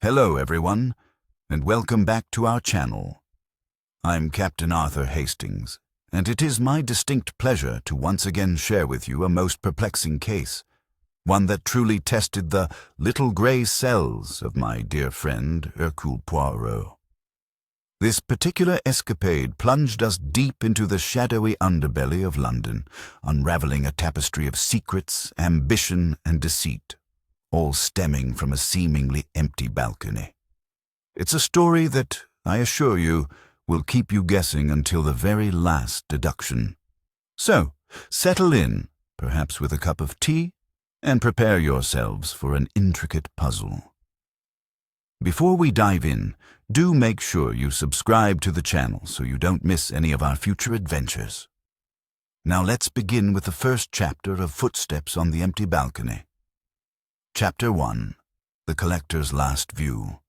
Hello everyone, and welcome back to our channel. I'm Captain Arthur Hastings, and it is my distinct pleasure to once again share with you a most perplexing case, one that truly tested the little grey cells of my dear friend Hercule Poirot. This particular escapade plunged us deep into the shadowy underbelly of London, unraveling a tapestry of secrets, ambition, and deceit, all stemming from a seemingly empty balcony. It's a story that, I assure you, will keep you guessing until the very last deduction. So, settle in, perhaps with a cup of tea, and prepare yourselves for an intricate puzzle. Before we dive in, do make sure you subscribe to the channel so you don't miss any of our future adventures. Now let's begin with the first chapter of Footsteps on the Empty Balcony. Chapter 1. The Collector's Last View.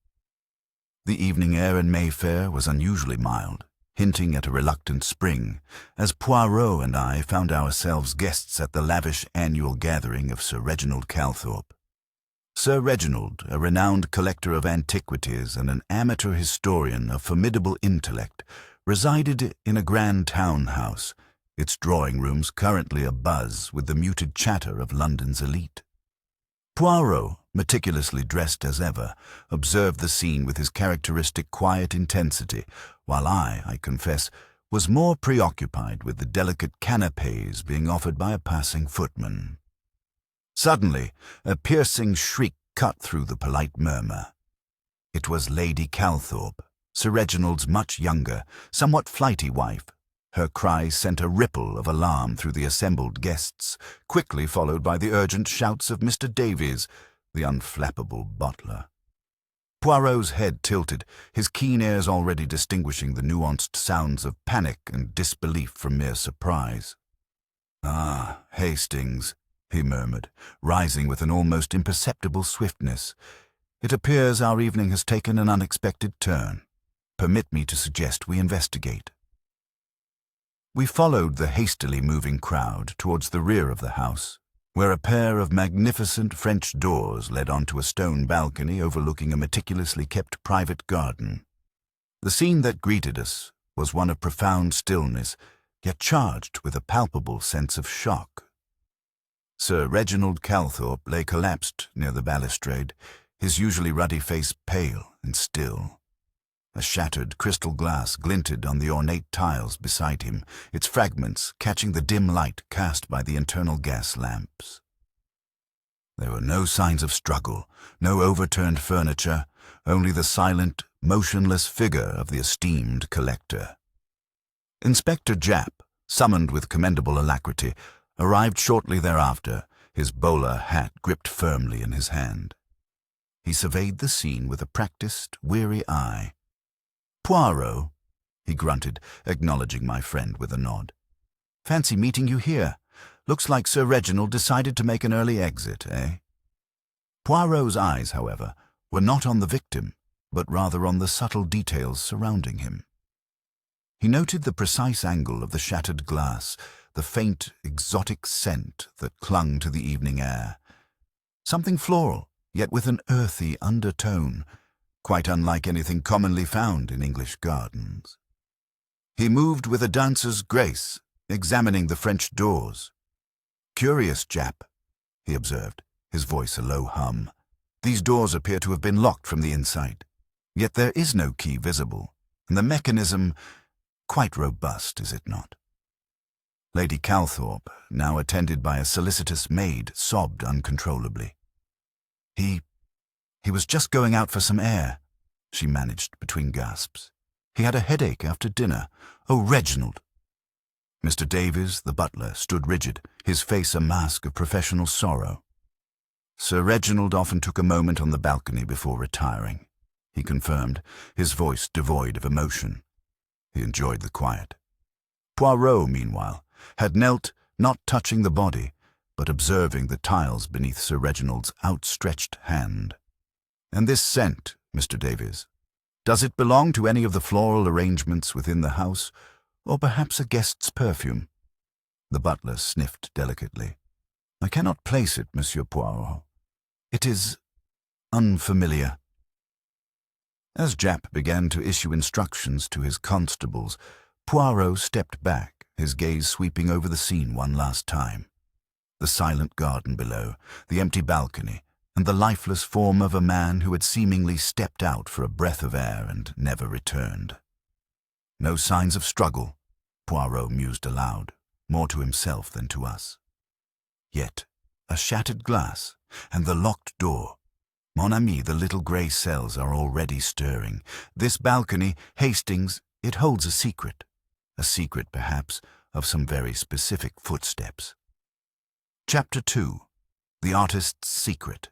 The evening air in Mayfair was unusually mild, hinting at a reluctant spring, as Poirot and I found ourselves guests at the lavish annual gathering of Sir Reginald Calthorpe. Sir Reginald, a renowned collector of antiquities and an amateur historian of formidable intellect, resided in a grand town house, its drawing rooms currently abuzz with the muted chatter of London's elite. Poirot, meticulously dressed as ever, observed the scene with his characteristic quiet intensity, while I confess, was more preoccupied with the delicate canapés being offered by a passing footman. Suddenly, a piercing shriek cut through the polite murmur. It was Lady Calthorpe, Sir Reginald's much younger, somewhat flighty wife. Her cry sent a ripple of alarm through the assembled guests, quickly followed by the urgent shouts of Mr. Davies, the unflappable butler. Poirot's head tilted, his keen ears already distinguishing the nuanced sounds of panic and disbelief from mere surprise. "Ah, Hastings," he murmured, rising with an almost imperceptible swiftness. "It appears our evening has taken an unexpected turn. Permit me to suggest we investigate." We followed the hastily moving crowd towards the rear of the house, where a pair of magnificent French doors led onto a stone balcony overlooking a meticulously kept private garden. The scene that greeted us was one of profound stillness, yet charged with a palpable sense of shock. Sir Reginald Calthorpe lay collapsed near the balustrade, his usually ruddy face pale and still. A shattered crystal glass glinted on the ornate tiles beside him, its fragments catching the dim light cast by the internal gas lamps. There were no signs of struggle, no overturned furniture, only the silent, motionless figure of the esteemed collector. Inspector Japp, summoned with commendable alacrity, arrived shortly thereafter, his bowler hat gripped firmly in his hand. He surveyed the scene with a practiced, weary eye. "Poirot," he grunted, acknowledging my friend with a nod. "Fancy meeting you here. Looks like Sir Reginald decided to make an early exit, eh?" Poirot's eyes, however, were not on the victim, but rather on the subtle details surrounding him. He noted the precise angle of the shattered glass, the faint, exotic scent that clung to the evening air. Something floral, yet with an earthy undertone, quite unlike anything commonly found in English gardens. He moved with a dancer's grace, examining the French doors. "Curious, Japp," he observed, his voice a low hum. "These doors appear to have been locked from the inside. Yet there is no key visible, and the mechanism quite robust, is it not?" Lady Calthorpe, now attended by a solicitous maid, sobbed uncontrollably. He was just going out for some air," she managed between gasps. "He had a headache after dinner. Oh, Reginald!" Mr. Davies, the butler, stood rigid, his face a mask of professional sorrow. "Sir Reginald often took a moment on the balcony before retiring," he confirmed, his voice devoid of emotion. He enjoyed the quiet. Poirot, meanwhile, had knelt, not touching the body, but observing the tiles beneath Sir Reginald's outstretched hand. "And this scent, Mr. Davies, does it belong to any of the floral arrangements within the house, or perhaps a guest's perfume?" The butler sniffed delicately. "I cannot place it, Monsieur Poirot. It is unfamiliar." As Japp began to issue instructions to his constables, Poirot stepped back, his gaze sweeping over the scene one last time. The silent garden below, the empty balcony, and the lifeless form of a man who had seemingly stepped out for a breath of air and never returned. No signs of struggle, Poirot mused aloud, more to himself than to us. Yet, a shattered glass, and the locked door. Mon ami, the little grey cells are already stirring. This balcony, Hastings, it holds a secret perhaps, of some very specific footsteps. Chapter 2. The Artist's Secret.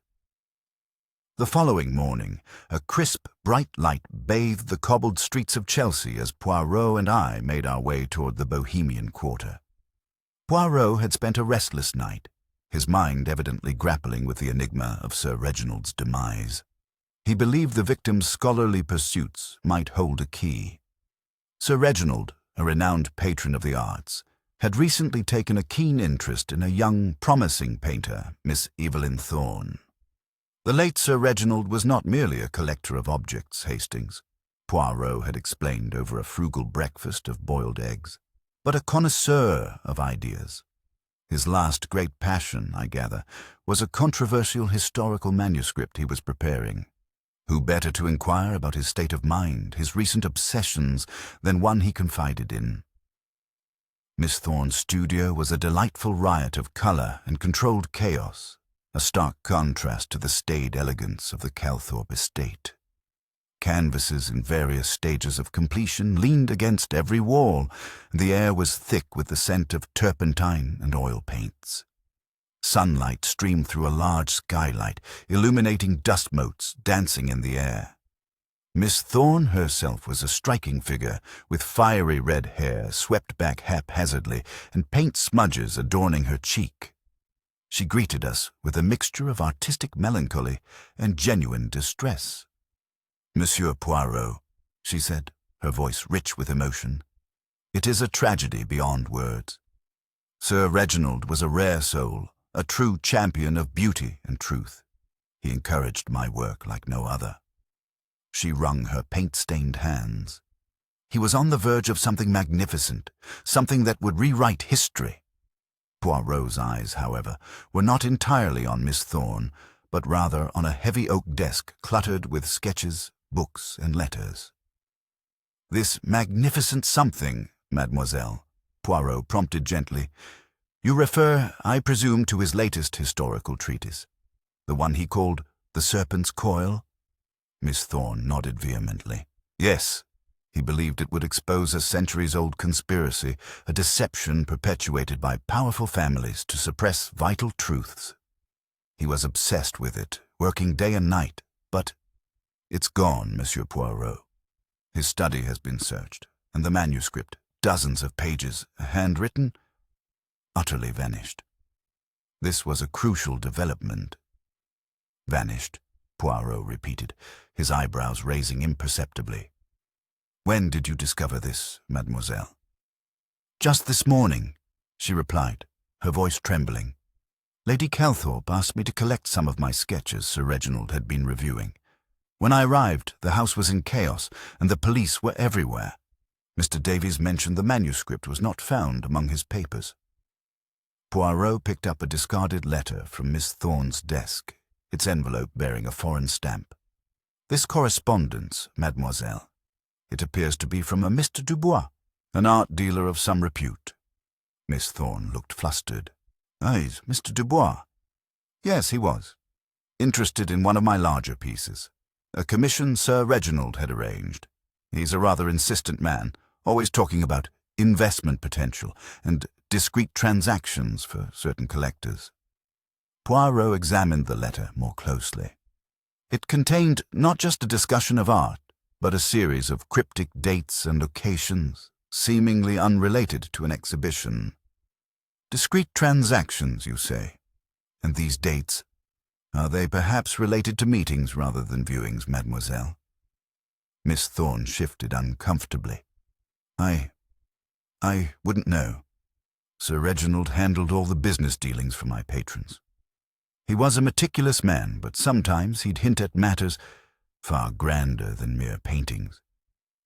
The following morning, a crisp, bright light bathed the cobbled streets of Chelsea as Poirot and I made our way toward the Bohemian quarter. Poirot had spent a restless night, his mind evidently grappling with the enigma of Sir Reginald's demise. He believed the victim's scholarly pursuits might hold a key. Sir Reginald, a renowned patron of the arts, had recently taken a keen interest in a young, promising painter, Miss Evelyn Thorne. The late Sir Reginald was not merely a collector of objects, Hastings, Poirot had explained over a frugal breakfast of boiled eggs, but a connoisseur of ideas. His last great passion, I gather, was a controversial historical manuscript he was preparing. Who better to inquire about his state of mind, his recent obsessions, than one he confided in? Miss Thorne's studio was a delightful riot of colour and controlled chaos, a stark contrast to the staid elegance of the Calthorpe estate. Canvases in various stages of completion leaned against every wall, and the air was thick with the scent of turpentine and oil paints. Sunlight streamed through a large skylight, illuminating dust motes dancing in the air. Miss Thorne herself was a striking figure, with fiery red hair swept back haphazardly and paint smudges adorning her cheek. She greeted us with a mixture of artistic melancholy and genuine distress. "Monsieur Poirot," she said, her voice rich with emotion, "it is a tragedy beyond words. Sir Reginald was a rare soul, a true champion of beauty and truth. He encouraged my work like no other." She wrung her paint-stained hands. "He was on the verge of something magnificent, something that would rewrite history." Poirot's eyes, however, were not entirely on Miss Thorne, but rather on a heavy oak desk cluttered with sketches, books, and letters. "This magnificent something, mademoiselle," Poirot prompted gently. "You refer, I presume, to his latest historical treatise, the one he called The Serpent's Coil?" Miss Thorne nodded vehemently. "Yes, he believed it would expose a centuries-old conspiracy, a deception perpetuated by powerful families to suppress vital truths. He was obsessed with it, working day and night, but it's gone, Monsieur Poirot. His study has been searched, and the manuscript, dozens of pages, handwritten, utterly vanished. This was a crucial development." "Vanished," Poirot repeated, his eyebrows raising imperceptibly. "When did you discover this, mademoiselle?" "Just this morning," she replied, her voice trembling. "Lady Calthorpe asked me to collect some of my sketches Sir Reginald had been reviewing. When I arrived, the house was in chaos, and the police were everywhere. Mr. Davies mentioned the manuscript was not found among his papers." Poirot picked up a discarded letter from Miss Thorne's desk, its envelope bearing a foreign stamp. "This correspondence, mademoiselle. It appears to be from a Mr. Dubois, an art dealer of some repute." Miss Thorne looked flustered. "Aye, Mr. Dubois?" "Yes, he was. Interested in one of my larger pieces. A commission Sir Reginald had arranged. He's a rather insistent man, always talking about investment potential and discreet transactions for certain collectors." Poirot examined the letter more closely. It contained not just a discussion of art, but a series of cryptic dates and locations, seemingly unrelated to an exhibition. "Discreet transactions, you say? And these dates, are they perhaps related to meetings rather than viewings, mademoiselle?" Miss Thorne shifted uncomfortably. I wouldn't know. Sir Reginald handled all the business dealings for my patrons. He was a meticulous man, but sometimes he'd hint at matters, far grander than mere paintings.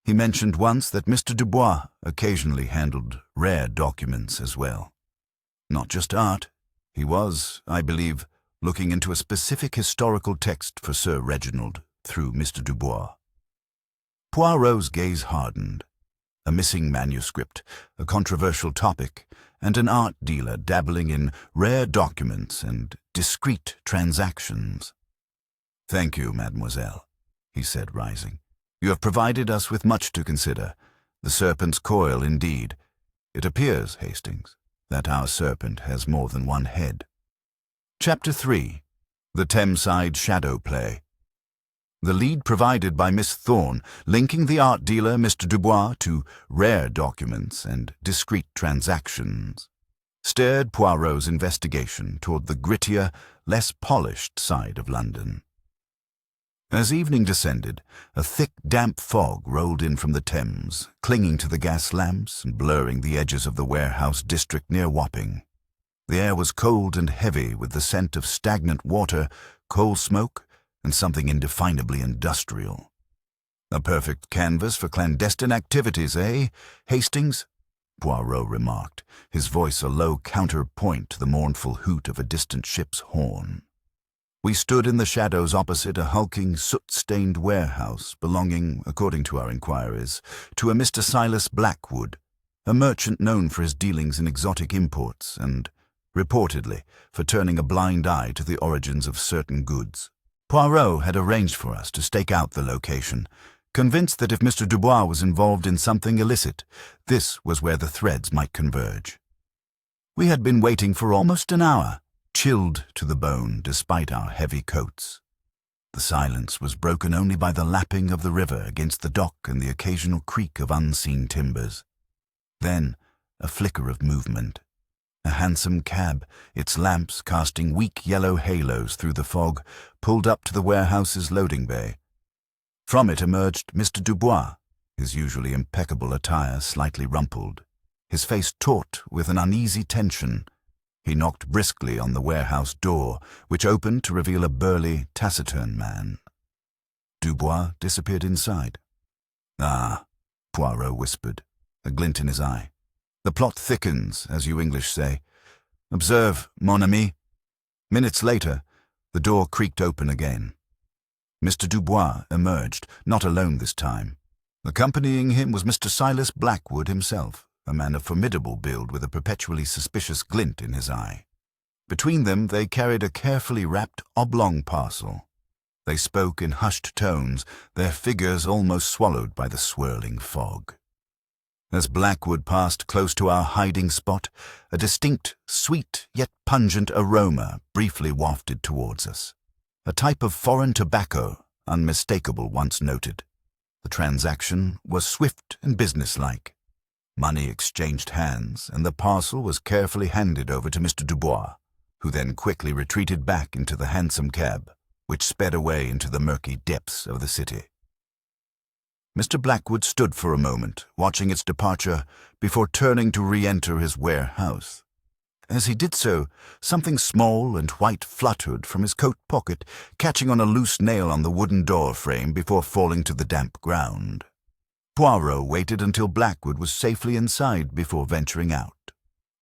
He mentioned once that Mr. Dubois occasionally handled rare documents as well. Not just art. He was, I believe, looking into a specific historical text for Sir Reginald through Mr. Dubois. Poirot's gaze hardened. A missing manuscript, a controversial topic, and an art dealer dabbling in rare documents and discreet transactions. "Thank you, mademoiselle," he said, rising. "You have provided us with much to consider. The serpent's coil, indeed. It appears, Hastings, that our serpent has more than one head." Chapter 3. The Thameside Shadow Play. The lead provided by Miss Thorne, linking the art dealer Mr. Dubois to rare documents and discreet transactions, steered Poirot's investigation toward the grittier, less polished side of London. As evening descended, a thick, damp fog rolled in from the Thames, clinging to the gas lamps and blurring the edges of the warehouse district near Wapping. The air was cold and heavy with the scent of stagnant water, coal smoke, and something indefinably industrial. "A perfect canvas for clandestine activities, eh, Hastings?" Poirot remarked, his voice a low counterpoint to the mournful hoot of a distant ship's horn. We stood in the shadows opposite a hulking, soot-stained warehouse belonging, according to our inquiries, to a Mr. Silas Blackwood, a merchant known for his dealings in exotic imports and, reportedly, for turning a blind eye to the origins of certain goods. Poirot had arranged for us to stake out the location, convinced that if Mr. Dubois was involved in something illicit, this was where the threads might converge. We had been waiting for almost an hour, chilled to the bone despite our heavy coats. The silence was broken only by the lapping of the river against the dock and the occasional creak of unseen timbers. Then, a flicker of movement. A hansom cab, its lamps casting weak yellow halos through the fog, pulled up to the warehouse's loading bay. From it emerged Mr. Dubois, his usually impeccable attire slightly rumpled, his face taut with an uneasy tension. He knocked briskly on the warehouse door, which opened to reveal a burly, taciturn man. Dubois disappeared inside. "Ah," Poirot whispered, a glint in his eye. "The plot thickens, as you English say. Observe, mon ami." Minutes later, the door creaked open again. Mr. Dubois emerged, not alone this time. Accompanying him was Mr. Silas Blackwood himself, a man of formidable build with a perpetually suspicious glint in his eye. Between them they carried a carefully wrapped oblong parcel. They spoke in hushed tones, their figures almost swallowed by the swirling fog. As Blackwood passed close to our hiding spot, a distinct, sweet yet pungent aroma briefly wafted towards us. A type of foreign tobacco, unmistakable once noted. The transaction was swift and businesslike. Money exchanged hands, and the parcel was carefully handed over to Mr. Dubois, who then quickly retreated back into the hansom cab, which sped away into the murky depths of the city. Mr. Blackwood stood for a moment, watching its departure, before turning to re-enter his warehouse. As he did so, something small and white fluttered from his coat pocket, catching on a loose nail on the wooden door frame before falling to the damp ground. Poirot waited until Blackwood was safely inside before venturing out.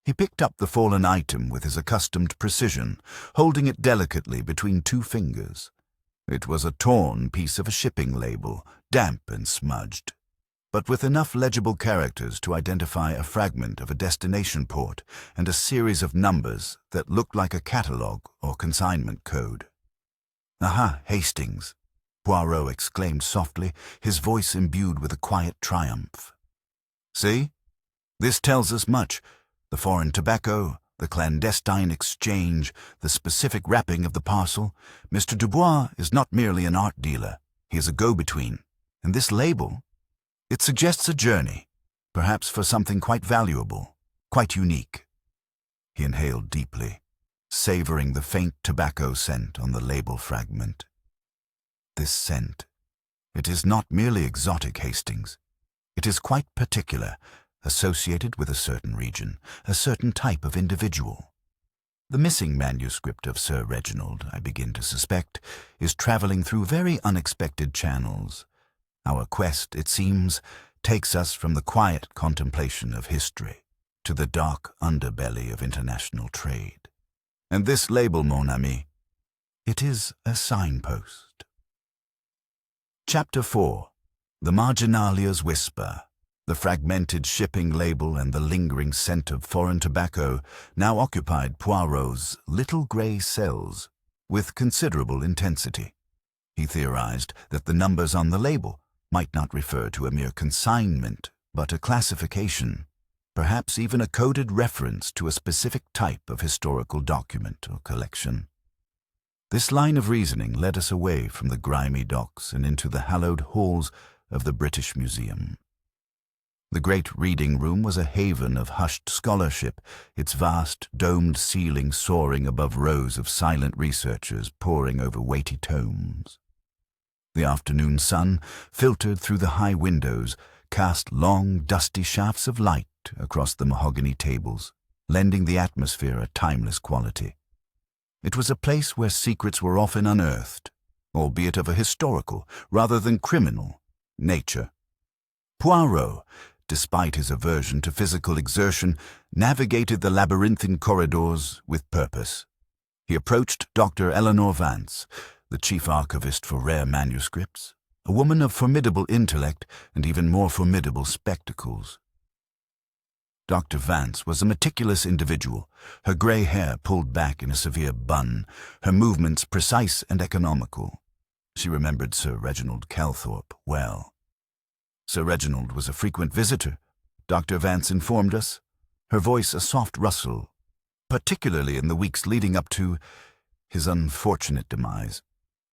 He picked up the fallen item with his accustomed precision, holding it delicately between two fingers. It was a torn piece of a shipping label, damp and smudged, but with enough legible characters to identify a fragment of a destination port and a series of numbers that looked like a catalogue or consignment code. "Aha, Hastings!" Poirot exclaimed softly, his voice imbued with a quiet triumph. "See? This tells us much. The foreign tobacco, the clandestine exchange, the specific wrapping of the parcel. Mr. Dubois is not merely an art dealer. He is a go-between. And this label, it suggests a journey, perhaps for something quite valuable, quite unique." He inhaled deeply, savoring the faint tobacco scent on the label fragment. This scent, it is not merely exotic, Hastings. It is quite particular, associated with a certain region, a certain type of individual. The missing manuscript of Sir Reginald, I begin to suspect, is travelling through very unexpected channels. Our quest, it seems, takes us from the quiet contemplation of history to the dark underbelly of international trade. And this label, mon ami, it is a signpost. Chapter 4. The Marginalia's Whisper. The fragmented shipping label and the lingering scent of foreign tobacco now occupied Poirot's little grey cells with considerable intensity. He theorized that the numbers on the label might not refer to a mere consignment, but a classification, perhaps even a coded reference to a specific type of historical document or collection. This line of reasoning led us away from the grimy docks and into the hallowed halls of the British Museum. The great reading room was a haven of hushed scholarship, its vast, domed ceiling soaring above rows of silent researchers poring over weighty tomes. The afternoon sun, filtered through the high windows, cast long, dusty shafts of light across the mahogany tables, lending the atmosphere a timeless quality. It was a place where secrets were often unearthed, albeit of a historical, rather than criminal, nature. Poirot, despite his aversion to physical exertion, navigated the labyrinthine corridors with purpose. He approached Dr. Eleanor Vance, the chief archivist for rare manuscripts, a woman of formidable intellect and even more formidable spectacles. Dr. Vance was a meticulous individual, her grey hair pulled back in a severe bun, her movements precise and economical. She remembered Sir Reginald Calthorpe well. Sir Reginald was a frequent visitor, Dr. Vance informed us, her voice a soft rustle, particularly in the weeks leading up to his unfortunate demise.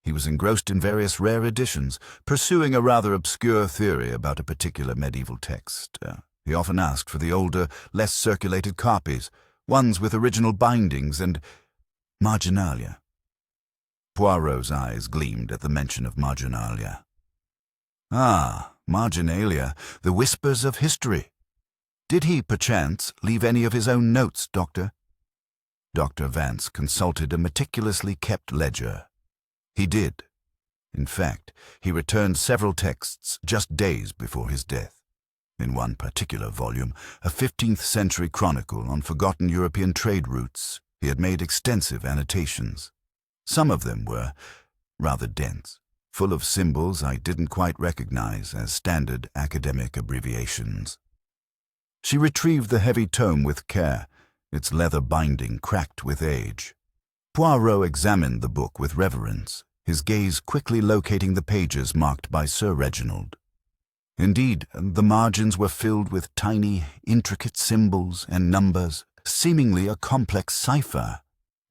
He was engrossed in various rare editions, pursuing a rather obscure theory about a particular medieval text. He often asked for the older, less circulated copies, ones with original bindings and marginalia. Poirot's eyes gleamed at the mention of marginalia. Ah, marginalia, the whispers of history. Did he, perchance, leave any of his own notes, Doctor? Dr. Vance consulted a meticulously kept ledger. He did. In fact, he returned several texts just days before his death. In one particular volume, a 15th-century chronicle on forgotten European trade routes, he had made extensive annotations. Some of them were rather dense, full of symbols I didn't quite recognize as standard academic abbreviations. She retrieved the heavy tome with care, its leather binding cracked with age. Poirot examined the book with reverence, his gaze quickly locating the pages marked by Sir Reginald. Indeed, the margins were filled with tiny, intricate symbols and numbers, seemingly a complex cipher.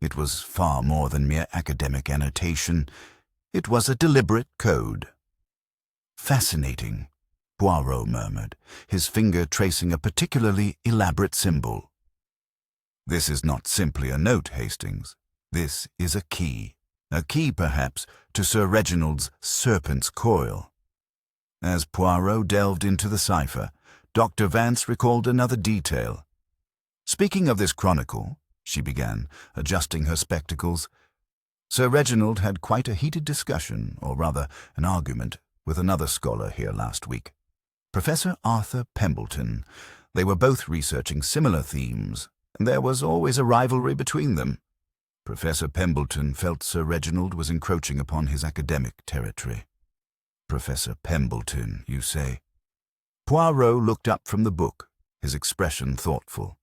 It was far more than mere academic annotation. It was a deliberate code. Fascinating, Poirot murmured, his finger tracing a particularly elaborate symbol. This is not simply a note, Hastings. This is a key perhaps, to Sir Reginald's serpent's coil. As Poirot delved into the cipher, Dr. Vance recalled another detail. Speaking of this chronicle, she began, adjusting her spectacles, Sir Reginald had quite a heated discussion, or rather an argument, with another scholar here last week. Professor Arthur Pembleton. They were both researching similar themes, and there was always a rivalry between them. Professor Pembleton felt Sir Reginald was encroaching upon his academic territory. Professor Pembleton, you say? Poirot looked up from the book, his expression thoughtful.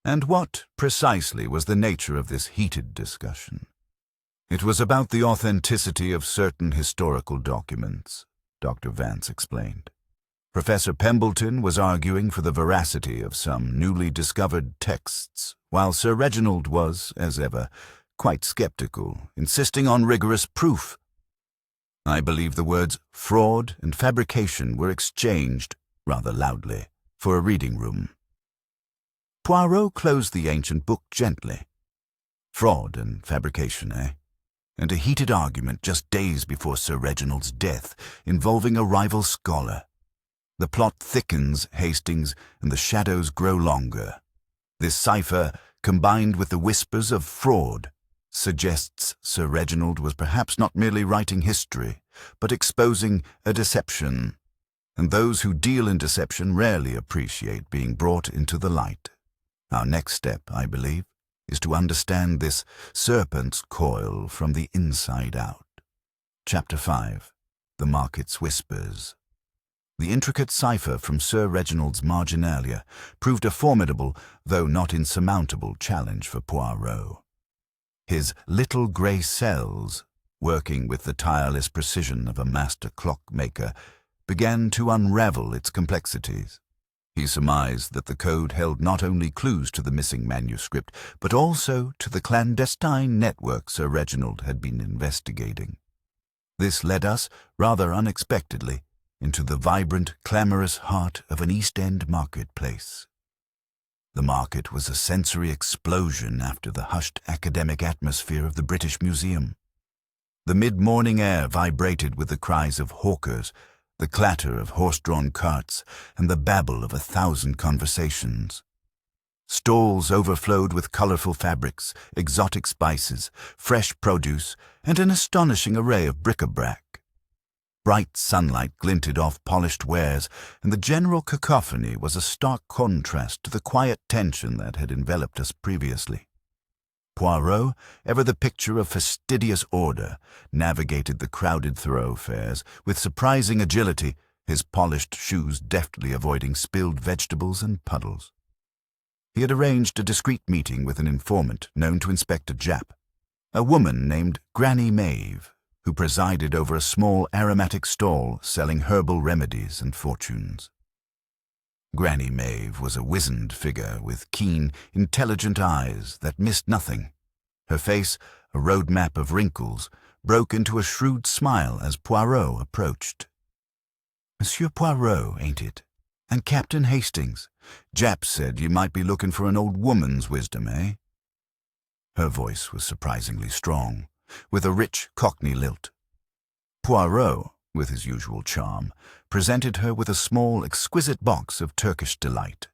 And what, precisely, was the nature of this heated discussion? It was about the authenticity of certain historical documents, Dr. Vance explained. Professor Pembleton was arguing for the veracity of some newly discovered texts, while Sir Reginald was, as ever, quite skeptical, insisting on rigorous proof. I believe the words fraud and fabrication were exchanged, rather loudly, for a reading room. Poirot closed the ancient book gently. Fraud and fabrication, eh? And a heated argument just days before Sir Reginald's death, involving a rival scholar. The plot thickens, Hastings, and the shadows grow longer. This cipher combined with the whispers of fraud, suggests Sir Reginald was perhaps not merely writing history, but exposing a deception, and those who deal in deception rarely appreciate being brought into the light. Our next step, I believe, is to understand this serpent's coil from the inside out. Chapter 5. The Market's Whispers. The intricate cipher from Sir Reginald's marginalia proved a formidable, though not insurmountable, challenge for Poirot. His little grey cells, working with the tireless precision of a master clockmaker, began to unravel its complexities. He surmised that the code held not only clues to the missing manuscript, but also to the clandestine network Sir Reginald had been investigating. This led us, rather unexpectedly, into the vibrant, clamorous heart of an East End marketplace. The market was a sensory explosion after the hushed academic atmosphere of the British Museum. The mid-morning air vibrated with the cries of hawkers, the clatter of horse-drawn carts, and the babble of 1,000 conversations. Stalls overflowed with colourful fabrics, exotic spices, fresh produce, and an astonishing array of bric-a-brac. Bright sunlight glinted off polished wares, and the general cacophony was a stark contrast to the quiet tension that had enveloped us previously. Poirot, ever the picture of fastidious order, navigated the crowded thoroughfares with surprising agility, his polished shoes deftly avoiding spilled vegetables and puddles. He had arranged a discreet meeting with an informant known to Inspector Japp, a woman named Granny Maeve, who presided over a small aromatic stall selling herbal remedies and fortunes. Granny Maeve was a wizened figure with keen, intelligent eyes that missed nothing. Her face, a road map of wrinkles, broke into a shrewd smile as Poirot approached. "Monsieur Poirot, ain't it? And Captain Hastings. Japp said you might be looking for an old woman's wisdom, eh?" Her voice was surprisingly strong, with a rich Cockney lilt. Poirot, with his usual charm, presented her with a small, exquisite box of Turkish delight.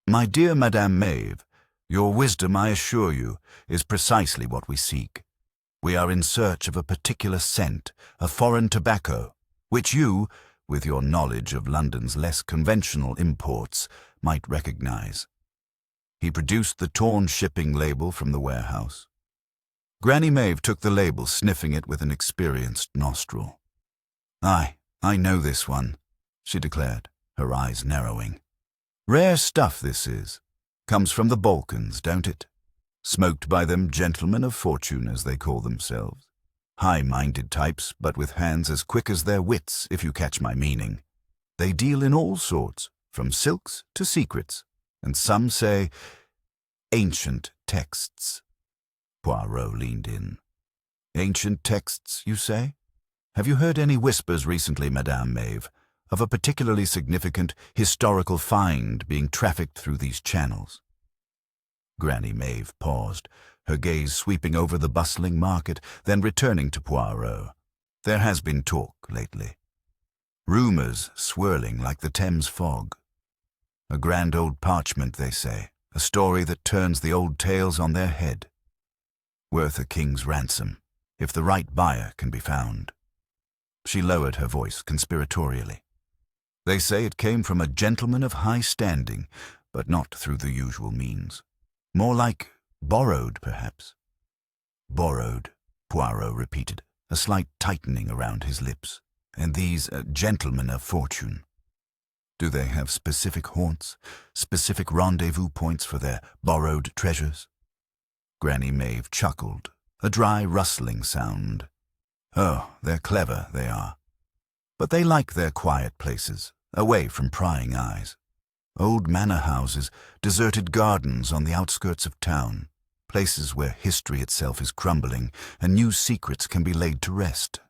"My dear Madame Maeve, your wisdom, I assure you, is precisely what we seek. We are in search of a particular scent, a foreign tobacco, which you, with your knowledge of London's less conventional imports, might recognize." He produced the torn shipping label from the warehouse. Granny Maeve took the label, sniffing it with an experienced nostril. "Aye, I know this one," she declared, her eyes narrowing. "Rare stuff this is. Comes from the Balkans, don't it? Smoked by them gentlemen of fortune, as they call themselves. High-minded types, but with hands as quick as their wits, if you catch my meaning. They deal in all sorts, from silks to secrets, and some say ancient texts." Poirot leaned in. "Ancient texts, you say? Have you heard any whispers recently, Madame Maeve, of a particularly significant historical find being trafficked through these channels?" Granny Maeve paused, her gaze sweeping over the bustling market, then returning to Poirot. "There has been talk lately. Rumours swirling like the Thames fog. A grand old parchment, they say, a story that turns the old tales on their head. Worth a king's ransom, if the right buyer can be found." She lowered her voice conspiratorially. "They say it came from a gentleman of high standing, but not through the usual means. More like borrowed, perhaps." "Borrowed," Poirot repeated, a slight tightening around his lips. "And these gentlemen of fortune, do they have specific haunts, specific rendezvous points for their borrowed treasures?" Granny Maeve chuckled, a dry rustling sound. "Oh, they're clever, they are. But they like their quiet places, away from prying eyes. Old manor houses, deserted gardens on the outskirts of town, places where history itself is crumbling and new secrets can be laid to rest.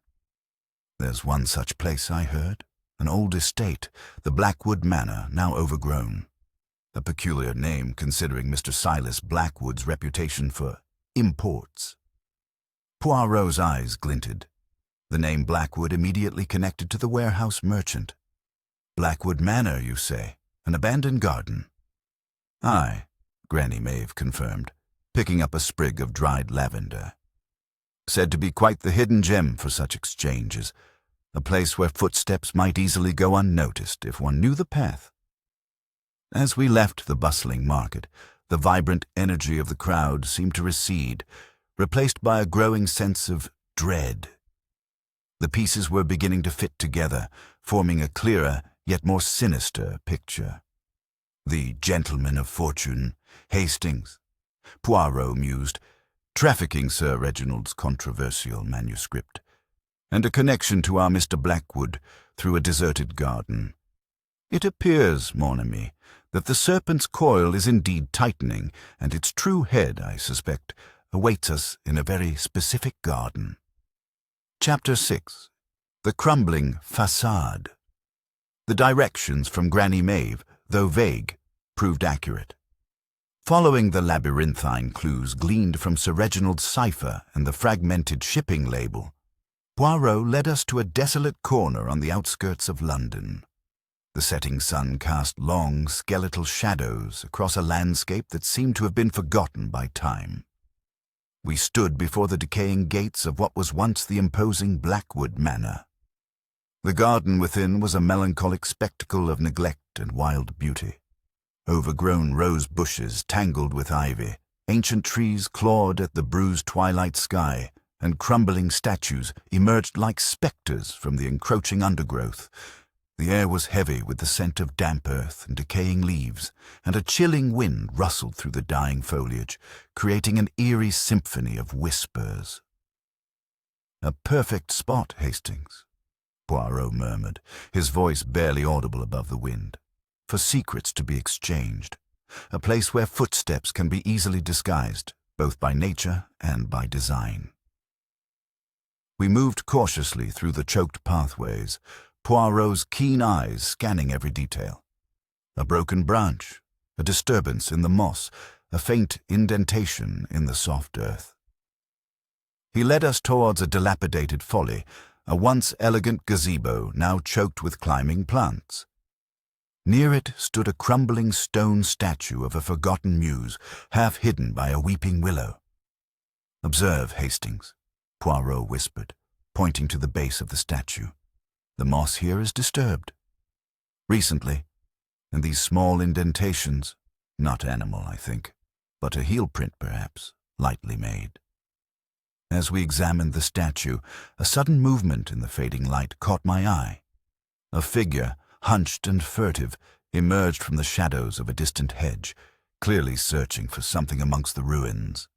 There's one such place, I heard, an old estate, the Blackwood Manor, now overgrown. A peculiar name considering Mr. Silas Blackwood's reputation for imports." Poirot's eyes glinted. The name Blackwood immediately connected to the warehouse merchant. "Blackwood Manor, you say? An abandoned garden?" "Aye, Granny Maeve confirmed, picking up a sprig of dried lavender. Said to be quite the hidden gem for such exchanges, a place where footsteps might easily go unnoticed if one knew the path. As we left the bustling market, the vibrant energy of the crowd seemed to recede, replaced by a growing sense of dread. The pieces were beginning to fit together, forming a clearer yet more sinister picture. The gentleman of fortune, Hastings, Poirot mused, trafficking Sir Reginald's controversial manuscript, and a connection to our Mr. Blackwood through a deserted garden. It appears, mon ami, that the serpent's coil is indeed tightening, and its true head, I suspect, awaits us in a very specific garden. Chapter 6. The Crumbling Façade. The directions from Granny Maeve, though vague, proved accurate. Following the labyrinthine clues gleaned from Sir Reginald's cipher and the fragmented shipping label, Poirot led us to a desolate corner on the outskirts of London. The setting sun cast long, skeletal shadows across a landscape that seemed to have been forgotten by time. We stood before the decaying gates of what was once the imposing Blackwood Manor. The garden within was a melancholic spectacle of neglect and wild beauty. Overgrown rose bushes tangled with ivy, ancient trees clawed at the bruised twilight sky, and crumbling statues emerged like spectres from the encroaching undergrowth. The air was heavy with the scent of damp earth and decaying leaves, and a chilling wind rustled through the dying foliage, creating an eerie symphony of whispers. "A perfect spot, Hastings," Poirot murmured, his voice barely audible above the wind, "for secrets to be exchanged. A place where footsteps can be easily disguised, both by nature and by design." We moved cautiously through the choked pathways, Poirot's keen eyes scanning every detail. A broken branch, a disturbance in the moss, a faint indentation in the soft earth. He led us towards a dilapidated folly, a once elegant gazebo now choked with climbing plants. Near it stood a crumbling stone statue of a forgotten muse, half hidden by a weeping willow. "Observe, Hastings," Poirot whispered, pointing to the base of the statue. "The moss here is disturbed. Recently, and these small indentations, not animal, I think, but a heel print perhaps, lightly made." As we examined the statue, a sudden movement in the fading light caught my eye. A figure, hunched and furtive, emerged from the shadows of a distant hedge, clearly searching for something amongst the ruins.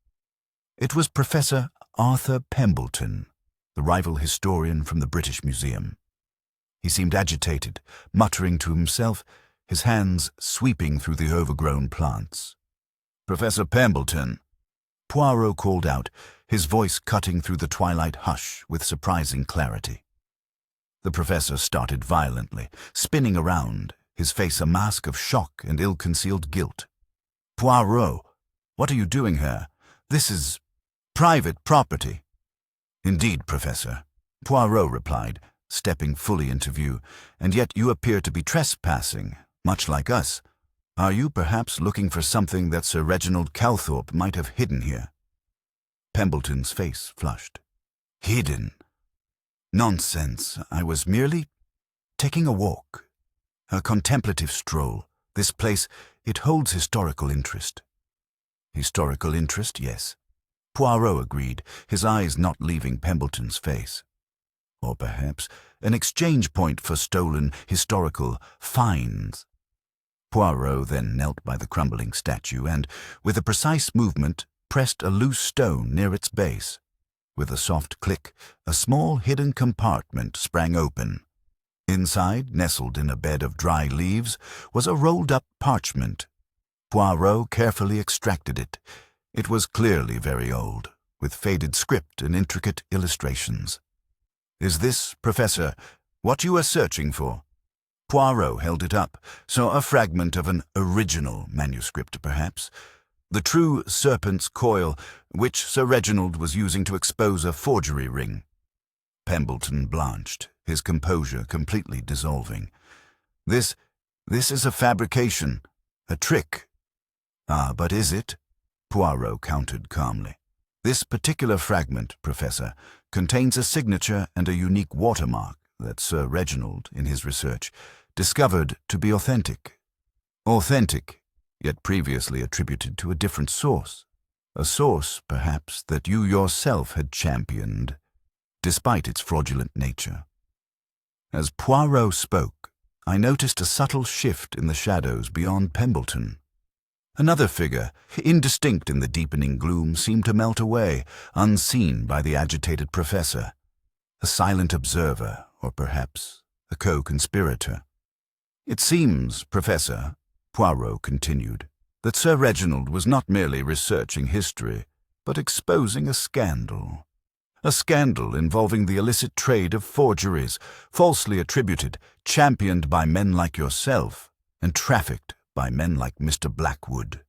It was Professor Arthur Pembleton, the rival historian from the British Museum. He seemed agitated, muttering to himself, his hands sweeping through the overgrown plants. "Professor Pembleton," Poirot called out, his voice cutting through the twilight hush with surprising clarity. The professor started violently, spinning around, his face a mask of shock and ill-concealed guilt. "Poirot, what are you doing here? This is private property." "Indeed, Professor," Poirot replied, stepping fully into view, "and yet you appear to be trespassing, much like us. Are you perhaps looking for something that Sir Reginald Calthorpe might have hidden here?" Pembleton's face flushed. "Hidden? Nonsense. I was merely taking a walk. A contemplative stroll. This place, it holds historical interest." "Historical interest, yes," Poirot agreed, his eyes not leaving Pembleton's face. "Or perhaps an exchange point for stolen historical finds." Poirot then knelt by the crumbling statue and, with a precise movement, pressed a loose stone near its base. With a soft click, a small hidden compartment sprang open. Inside, nestled in a bed of dry leaves, was a rolled-up parchment. Poirot carefully extracted it. It was clearly very old, with faded script and intricate illustrations. "Is this, Professor, what you are searching for?" Poirot held it up, saw a fragment of an original manuscript, perhaps. The true serpent's coil, which Sir Reginald was using to expose a forgery ring. Pembleton blanched, his composure completely dissolving. This is a fabrication, a trick." Ah, but is it? Poirot countered calmly. This particular fragment, Professor, contains a signature and a unique watermark that Sir Reginald, in his research, discovered to be authentic. Authentic, yet previously attributed to a different source. A source, perhaps, that you yourself had championed, despite its fraudulent nature. As Poirot spoke, I noticed a subtle shift in the shadows beyond Pembleton. Another figure, indistinct in the deepening gloom, seemed to melt away, unseen by the agitated professor. A silent observer, or perhaps a co-conspirator. It seems, Professor, Poirot continued, that Sir Reginald was not merely researching history, but exposing a scandal. A scandal involving the illicit trade of forgeries, falsely attributed, championed by men like yourself, and trafficked by men like Mr. Blackwood.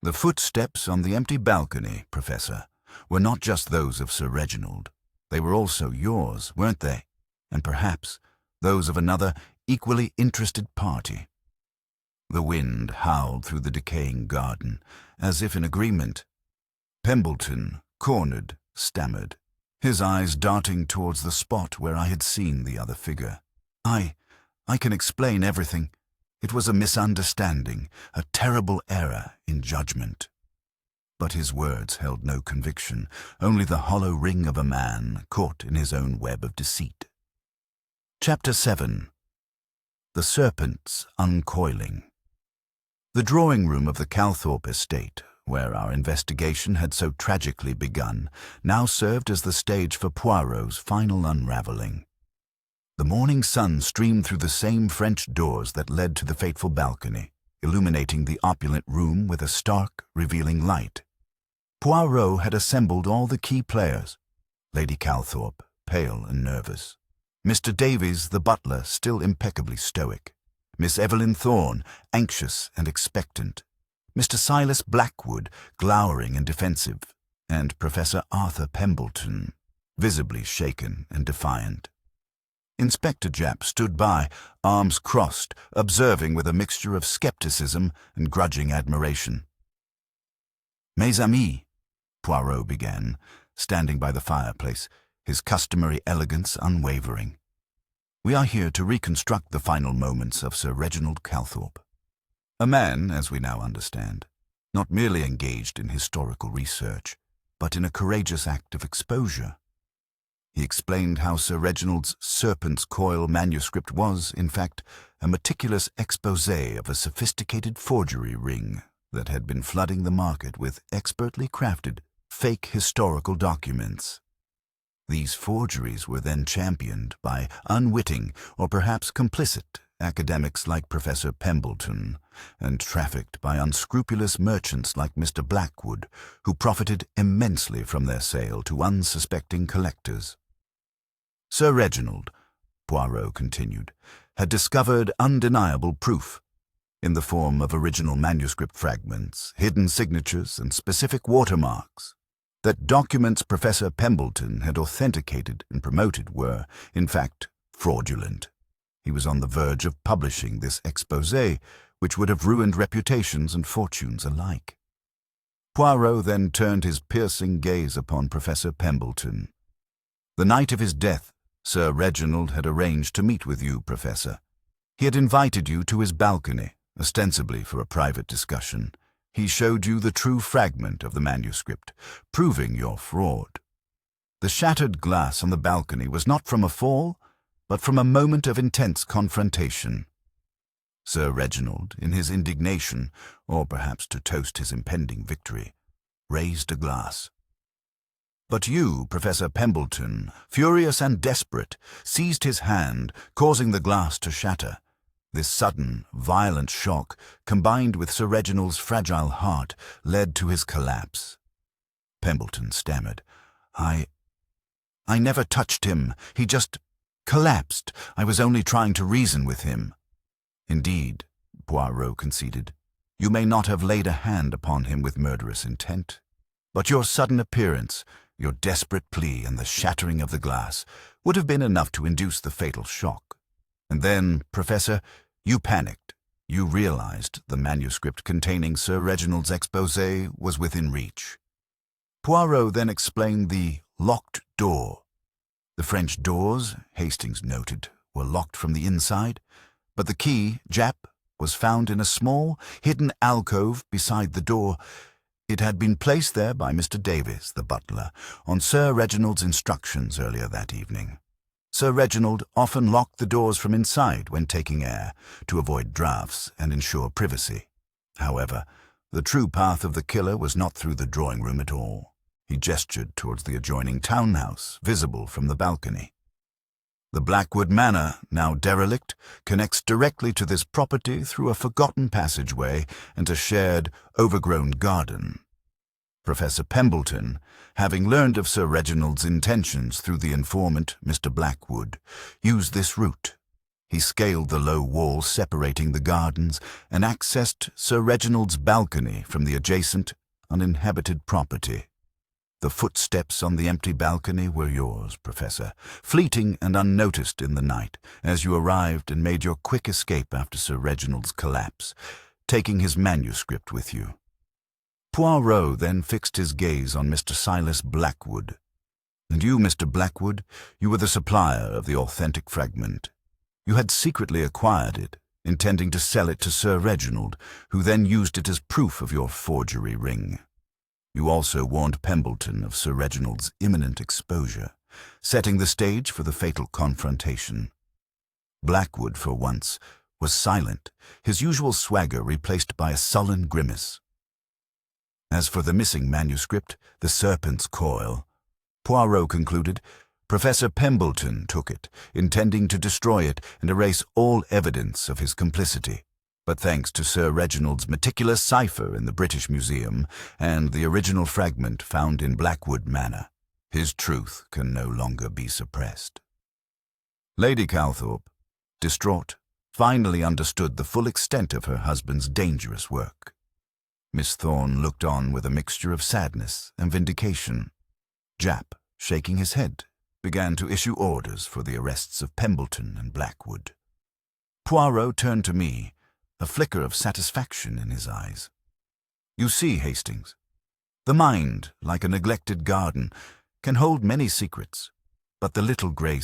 The footsteps on the empty balcony, Professor, were not just those of Sir Reginald. They were also yours, weren't they? And perhaps those of another equally interested party. The wind howled through the decaying garden, as if in agreement. Pembleton, cornered, stammered, his eyes darting towards the spot where I had seen the other figure. I can explain everything. It was a misunderstanding, a terrible error in judgment. But his words held no conviction, only the hollow ring of a man caught in his own web of deceit. Chapter 7. The Serpent's Uncoiling. The drawing-room of the Calthorpe estate, where our investigation had so tragically begun, now served as the stage for Poirot's final unravelling. The morning sun streamed through the same French doors that led to the fateful balcony, illuminating the opulent room with a stark, revealing light. Poirot had assembled all the key players. Lady Calthorpe, pale and nervous. Mr. Davies, the butler, still impeccably stoic. Miss Evelyn Thorne, anxious and expectant. Mr. Silas Blackwood, glowering and defensive. And Professor Arthur Pembleton, visibly shaken and defiant. Inspector Japp stood by, arms crossed, observing with a mixture of skepticism and grudging admiration. "Mes amis," Poirot began, standing by the fireplace, his customary elegance unwavering. "We are here to reconstruct the final moments of Sir Reginald Calthorpe. A man, as we now understand, not merely engaged in historical research, but in a courageous act of exposure. He explained how Sir Reginald's Serpent's Coil manuscript was, in fact, a meticulous exposé of a sophisticated forgery ring that had been flooding the market with expertly crafted, fake historical documents. These forgeries were then championed by unwitting or perhaps complicit academics like Professor Pembleton, and trafficked by unscrupulous merchants like Mr. Blackwood, who profited immensely from their sale to unsuspecting collectors. Sir Reginald, Poirot continued, had discovered undeniable proof, in the form of original manuscript fragments, hidden signatures, and specific watermarks, that documents Professor Pembleton had authenticated and promoted were, in fact, fraudulent. He was on the verge of publishing this exposé, which would have ruined reputations and fortunes alike. Poirot then turned his piercing gaze upon Professor Pembleton. The night of his death, Sir Reginald had arranged to meet with you, Professor. He had invited you to his balcony, ostensibly for a private discussion. He showed you the true fragment of the manuscript, proving your fraud. The shattered glass on the balcony was not from a fall, but from a moment of intense confrontation. Sir Reginald, in his indignation, or perhaps to toast his impending victory, raised a glass. But you, Professor Pembleton, furious and desperate, seized his hand, causing the glass to shatter. This sudden, violent shock, combined with Sir Reginald's fragile heart, led to his collapse. Pembleton stammered. I never touched him. He just collapsed. I was only trying to reason with him." "Indeed," Poirot conceded, "you may not have laid a hand upon him with murderous intent. But your sudden appearance, your desperate plea, and the shattering of the glass would have been enough to induce the fatal shock. And then, Professor, you panicked. You realized the manuscript containing Sir Reginald's exposé was within reach. Poirot then explained the locked door. The French doors, Hastings noted, were locked from the inside, but the key, Jap, was found in a small, hidden alcove beside the door. It had been placed there by Mr. Davies, the butler, on Sir Reginald's instructions earlier that evening. Sir Reginald often locked the doors from inside when taking air, to avoid draughts and ensure privacy. However, the true path of the killer was not through the drawing-room at all. He gestured towards the adjoining townhouse, visible from the balcony. The Blackwood Manor, now derelict, connects directly to this property through a forgotten passageway and a shared, overgrown garden. Professor Pembleton, having learned of Sir Reginald's intentions through the informant, Mr. Blackwood, used this route. He scaled the low wall separating the gardens and accessed Sir Reginald's balcony from the adjacent, uninhabited property. The footsteps on the empty balcony were yours, Professor, fleeting and unnoticed in the night, as you arrived and made your quick escape after Sir Reginald's collapse, taking his manuscript with you. Poirot then fixed his gaze on Mr. Silas Blackwood. And you, Mr. Blackwood, you were the supplier of the authentic fragment. You had secretly acquired it, intending to sell it to Sir Reginald, who then used it as proof of your forgery ring. You also warned Pembleton of Sir Reginald's imminent exposure, setting the stage for the fatal confrontation. Blackwood, for once, was silent, his usual swagger replaced by a sullen grimace. As for the missing manuscript, the serpent's coil, Poirot concluded, Professor Pembleton took it, intending to destroy it and erase all evidence of his complicity. But thanks to Sir Reginald's meticulous cipher in the British Museum and the original fragment found in Blackwood Manor, his truth can no longer be suppressed. Lady Calthorpe, distraught, finally understood the full extent of her husband's dangerous work. Miss Thorne looked on with a mixture of sadness and vindication. Jap, shaking his head, began to issue orders for the arrests of Pembleton and Blackwood. Poirot turned to me, a flicker of satisfaction in his eyes. You see, Hastings, the mind, like a neglected garden, can hold many secrets, but the little grey